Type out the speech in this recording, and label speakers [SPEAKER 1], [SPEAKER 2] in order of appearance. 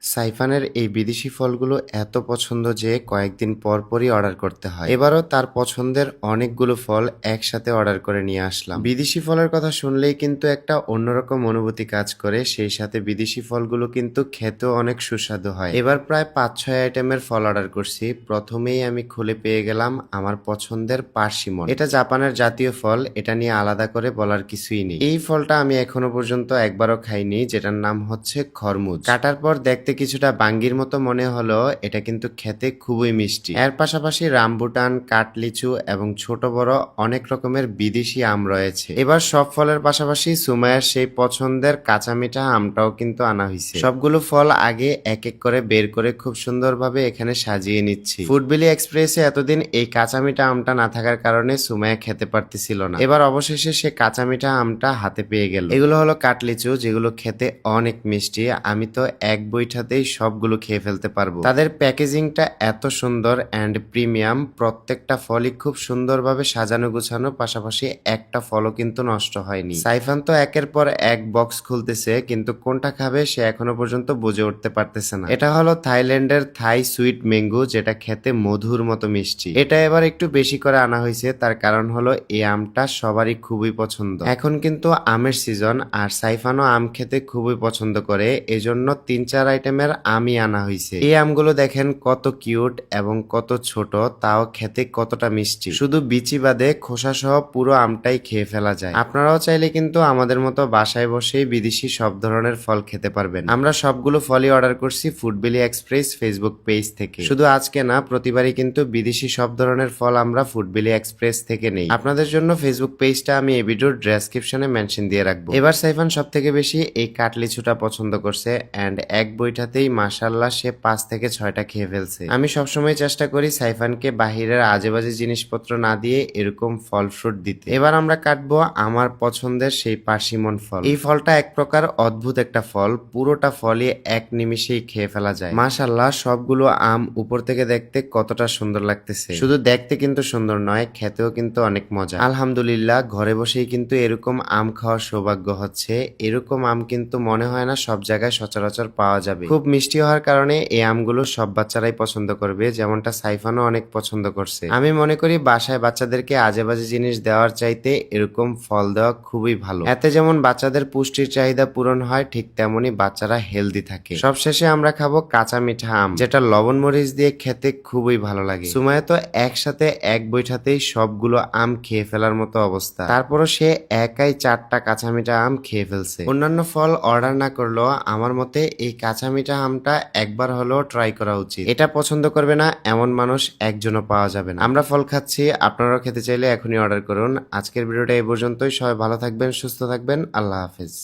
[SPEAKER 1] সাইফানের এই বিদেশি ফলগুলো এত পছন্দ যে কয়েকদিন পর পরই অর্ডার করতে হয়। এবারও তার পছন্দের অনেকগুলো ফল একসাথে অর্ডার করে নিয়ে আসলাম। বিদেশি ফলের কথা শুনলেই কিন্তু একটা অন্যরকম অনুভূতি কাজ করে, সেই সাথে বিদেশি ফলগুলো কিন্তু খেতেও অনেক সুস্বাদু হয়। এবার প্রায় 5-6 আইটেমের ফল অর্ডার করছি। প্রথমেই আমি খুলে পেয়ে গেলাম আমার পছন্দের পার্সিমন। এটা জাপানের জাতীয় ফল, এটা নিয়ে আলাদা করে বলার কিছুই নেই। এই ফলটা আমি এখনো পর্যন্ত একবারও খাইনি, যেটার নাম হচ্ছে খরমুজ। কাটার পর দেখতে কিছুটা বাঙ্গির মতো মনে হলো, এটা কিন্তু খেতে খুবই মিষ্টি। এর পাশাপাশি রামবুটান, কাঠলিচু এবং ছোট বড় অনেক রকমের বিদেশি আম রয়েছে। এবার সব ফলের পাশাপাশি সুমাইয়ার সেই পছন্দের কাঁচা মিঠা আমটাও কিন্তু আনা হয়েছে। সবগুলো ফল আগে এক এক করে বের করে খুব সুন্দরভাবে এখানে সাজিয়ে নিচ্ছি। ফুডবিলি এক্সপ্রেসে এতদিন এই কাঁচা মিঠা আমটা না থাকার কারণে সুমাইয়া খেতে পারতেছিল না। এবার অবশেষে সে কাঁচা মিঠা আমটা হাতে পেয়ে গেল। এগুলো হলো কাঠলিচু, যেগুলো খেতে অনেক মিষ্টি। আমি তো এক বৈঠাতেই সবগুলো খেয়ে ফেলতে পারবো। তাদের প্যাকেজিংটা এত সুন্দর অ্যান্ড প্রিমিয়াম। প্রত্যেকটা ফলই খুব সুন্দরভাবে সাজানো গুছানো, পাশাপাশি একটা ফলও কিন্তু নষ্ট হয়নি। সাইফান তো একের পর এক বক্স খুলতেছে, কিন্তু কোনটা খাবে সে এখনো পর্যন্ত বুঝে উঠতে পারতেছে না। এটা হলো থাইল্যান্ডের থাই সুইট ম্যাঙ্গো, যেটা খেতে মধুর মতো মিষ্টি। এটা এবার একটু বেশি করে আনা হয়েছে, তার কারণ হলো এই আমটা সবারই খুবই পছন্দ। এখন কিন্তু আমের সিজন, আর সাইফানও আম খেতে খুবই পছন্দ করে, এজন্য 3-4 আইটেমের আমই আনা হয়েছে। এই আমগুলো দেখেন কত কিউট এবং কত ছোট, তাও খেতে কতটা মিষ্টি। শুধু বিচি বাদে খোসা সহ পুরো আমটাই খেয়ে ফেলা যায়। আপনারাও চাইলে কিন্তু আমাদের মতো বাসায় বসেই বিদেশি সব ধরনের ফল খেতে পারবেন। আমরা সবগুলো ফলই অর্ডার করছি ফুডবিলি এক্সপ্রেস ফেসবুক পেজ থেকে। শুধু আজকে না, প্রতিবারই কিন্তু বিদেশি সব ধরনের ফল আমরা ফুডবিলি এক্সপ্রেস থেকে নেই। আপনাদের জন্য ফেসবুক পেজটা আমি এই ভিডিওর ডেসক্রিপশনে মেনশন দিয়ে রাখবো। এবার সাইফান সব থেকে বেশি এই কাটলিচুটা পছন্দ করছে, এন্ড এক বইটাতেই মাশাআল্লাহ সে 5 থেকে 6টা খেয়ে ফেলছে। আমি সবসময় চেষ্টা করি সাইফানকে বাহিরের আজেবাজে জিনিসপত্র না দিয়ে এরকম ফল ফ্রুট দিতে। এবার আমরা কাটবো আমার পছন্দের সেই পার্সিমন ফল। এই ফলটা এক প্রকার অদ্ভুত একটা ফল, পুরোটা ফলই এক নিমিষেই খেয়ে ফেলা যায়। মাশাআল্লাহ সবগুলো আম উপর থেকে দেখতে কতটা সুন্দর লাগতেছে। শুধু দেখতে কিন্তু সুন্দর নয়, খেতেও কিন্তু অনেক মজা। আলহামদুলিল্লাহ, ঘরে বসেই কিন্তু এরকম আম খাওয়ার সৌভাগ্য হচ্ছে। এরকম আম কিন্তু মনে হয় না সব জায়গায় সচরাচর পাওয়া যাবে। খুব মিষ্টি হওয়ার কারণে এই আমগুলো সব বাচ্চারাই পছন্দ করবে, যেমনটা সাইফানও অনেক পছন্দ করছে। আমি মনে করি বাসায় বাচ্চাদেরকে আজে বাজে জিনিস দেওয়ার চাইতে এরকম ফল দেওয়া খুবই ভালো। এতে যেমন বাচ্চাদের পুষ্টির চাহিদা পূরণ হয়, ঠিক তেমনি বাচ্চারা হেলদি থাকে। সবশেষে আমরা খাবো কাঁচা মিঠা আম, যেটা লবণ মরিচ দিয়ে খেতে খুবই ভালো লাগে। সুমাইয়া তো একসাথে এক বৈঠাতেই সবগুলো আম খেয়ে ফেলার মতো অবস্থা। তারপরও সে একাই 4টা কাঁচা মিঠা আম খেয়ে ফেলছে। অন্যান্য ফল অর্ডার না করলেও আমার মতে এই কাঁচা মিঠা আমটা একবার হলেও ট্রাই করা উচিত। এটা পছন্দ করবে না এমন মানুষ একজনও পাওয়া যাবে না। আমরা ফল খাচ্ছি, আপনারাও খেতে চাইলে এখনই অর্ডার করুন। আজকের ভিডিওটা এই পর্যন্তই। সবাই ভালো থাকবেন, সুস্থ থাকবেন। আল্লাহ হাফেজ।